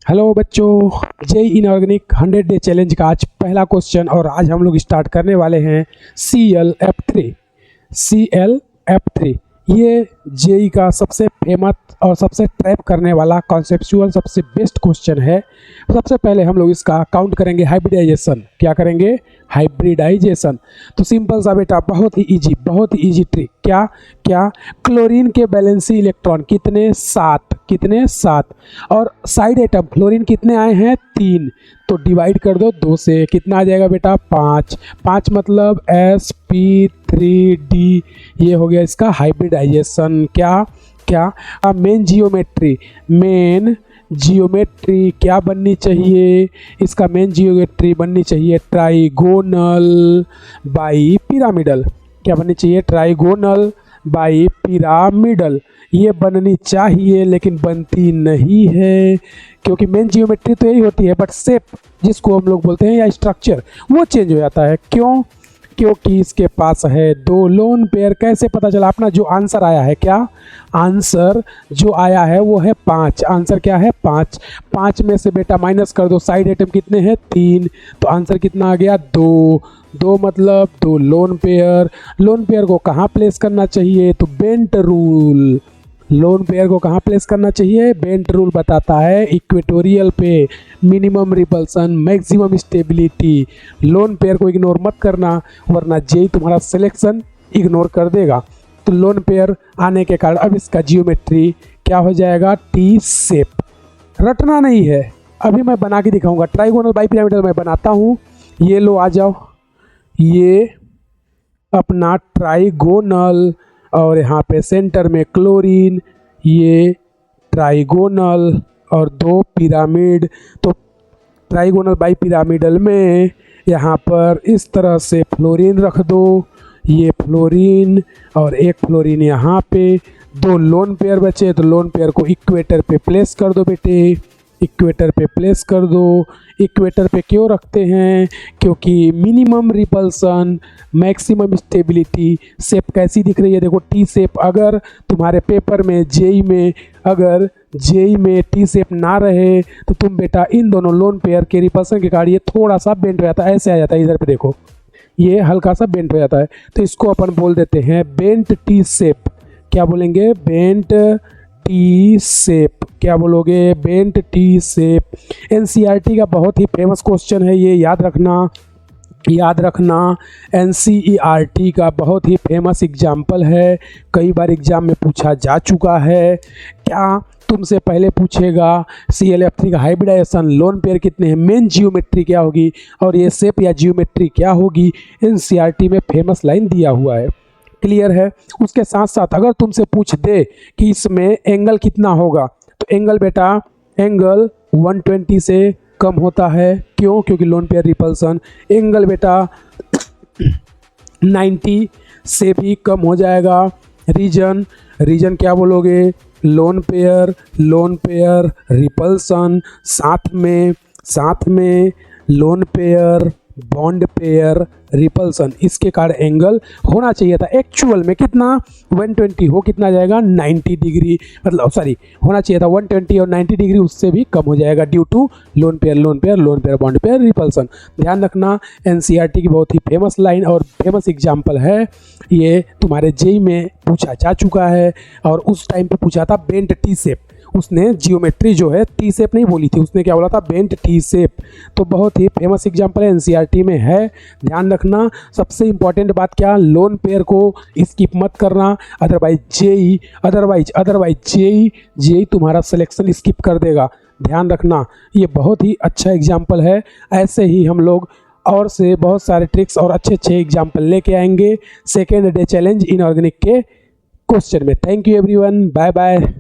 Hello बच्चों, JEE inorganic 100 day challenge का आज पहला क्वेश्चन और आज हम लोग स्टार्ट करने वाले हैं ClF3। ClF3 ये जेई का सबसे फेमस और सबसे ट्रैप करने वाला कॉन्सेप्चुअल सबसे बेस्ट क्वेश्चन है। सबसे पहले हम लोग इसका काउंट करेंगे हाइब्रिडाइजेशन। क्या करेंगे? हाइब्रिडाइजेशन। तो सिंपल सा बेटा, बहुत ही इजी ट्रिक। क्या क्या क्लोरीन के वैलेंसी इलेक्ट्रॉन कितने? 7। कितने? 7। और साइड एटम फ्लोरीन कितने आए हैं? 3। तो डिवाइड कर दो 2 से, कितना आ जाएगा बेटा? 5। 5 मतलब sp3d। ये हो गया इसका हाइब्रिडाइजेशन। क्या क्या मेन जियोमेट्री क्या बननी चाहिए? इसका मेन जियोमेट्री बननी चाहिए ट्राइगोनल बाई पिरामिडल। क्या बननी चाहिए? Trigonal bi pyramidal. ये बननी चाहिए लेकिन बनती नहीं है, क्योंकि मेन जियोमेट्री तो यही होती है, बट शेप जिसको हम लोग बोलते हैं या स्ट्रक्चर वो चेंज हो जाता है। क्यों? क्योंकि इसके पास है 2 लोन पेयर। कैसे पता चला? अपना जो आंसर आया है, क्या आंसर जो आया है वो है 5। आंसर क्या है? 5। 5 में से बेटा माइनस कर दो, साइड आइटम कितने हैं? 3। तो आंसर कितना आ गया? 2। 2 मतलब 2 लोन पेयर। लोन पेयर को कहाँ प्लेस करना चाहिए? तो बेंट रूल। लोन पेयर को कहाँ प्लेस करना चाहिए? बेंट रूल बताता है इक्वेटोरियल पे minimum repulsion maximum stability. Lone pair को इग्नोर मत करना, वरना जेई तुम्हारा सिलेक्शन इग्नोर कर देगा। तो लोन पेयर आने के कारण अब इसका जियोमेट्री क्या हो जाएगा? T shape. रटना नहीं है, अभी मैं बना के दिखाऊंगा। ट्राइगोनल बाई पिरामिडल मैं बनाता हूँ। ये लो, आ जाओ। ये अपना ट्राइगोनल और यहाँ पे सेंटर में क्लोरीन, ये ट्राइगोनल और 2 पिरामिड। तो ट्राइगोनल बाई पिरामिडल में यहाँ पर इस तरह से फ्लोरीन रख दो। ये फ्लोरीन और एक फ्लोरीन यहाँ पे। 2 लोन पेयर बचे, तो लोन पेयर को इक्वेटर पे प्लेस कर दो बेटे। इक्वेटर पे प्लेस कर दो। इक्वेटर पे क्यों रखते हैं? क्योंकि minimum repulsion maximum stability. Shape कैसी दिख रही है? देखो, टी शेप। अगर तुम्हारे पेपर में जेई में टी शेप ना रहे तो तुम बेटा इन दोनों लोन पेयर के रिपल्सन के कारण ये थोड़ा सा बेंड हो जाता है, ऐसे आ जाता है। इधर पे देखो, ये हल्का सा बेंड हो जाता है, तो इसको अपन बोल देते हैं बेंट टी शेप। क्या बोलेंगे? Bent T shape. क्या बोलोगे? Bent T shape. एनसीईआरटी का बहुत ही फेमस क्वेश्चन है ये, याद रखना। एनसीईआरटी का बहुत ही फेमस एग्जाम्पल है, कई बार एग्जाम में पूछा जा चुका है। क्या तुमसे पहले पूछेगा ClF3 का हाइब्रिडाइजेशन, लोन पेयर कितने हैं, मेन जियोमेट्री क्या होगी और ये शेप या जियोमेट्री क्या होगी। एनसीईआरटी में फेमस लाइन दिया हुआ है। क्लियर है? उसके साथ साथ अगर तुमसे पूछ दे कि इसमें एंगल कितना होगा, तो एंगल बेटा, एंगल 120 से कम होता है। क्यों? क्योंकि लोन पेयर रिपल्सन। एंगल बेटा 90 से भी कम हो जाएगा। रीजन क्या बोलोगे? लोन पेयर रिपल्सन, साथ में loan pair bond pair repulsion. इसके कारण एंगल होना चाहिए था एक्चुअल में कितना? 120 हो कितना जाएगा? 90 डिग्री। मतलब सॉरी, होना चाहिए था 120 और 90 डिग्री उससे भी कम हो जाएगा, due to lone pair bond pair repulsion. ध्यान रखना, एनसीईआरटी की बहुत ही फेमस लाइन और फेमस एग्जाम्पल है ये, तुम्हारे जेई में पूछा जा चुका है। और उस टाइम पे पूछा था बेंट टी शेप। उसने जियोमेट्री जो है टी शेप नहीं बोली थी, उसने क्या बोला था? Bent T shape. तो बहुत ही फेमस एग्जाम्पल है, एनसीईआरटी में है। ध्यान रखना। सबसे इंपॉर्टेंट बात क्या? लोन पेयर को स्किप मत करना, अदरवाइज जेई तुम्हारा सिलेक्शन स्किप कर देगा। ध्यान रखना, ये बहुत ही अच्छा एग्जाम्पल है। ऐसे ही हम लोग और से बहुत सारे ट्रिक्स और अच्छे एग्जाम्पल लेके आएंगे सेकेंड डे चैलेंज इनऑर्गेनिक के क्वेश्चन में। Thank you everyone, bye bye.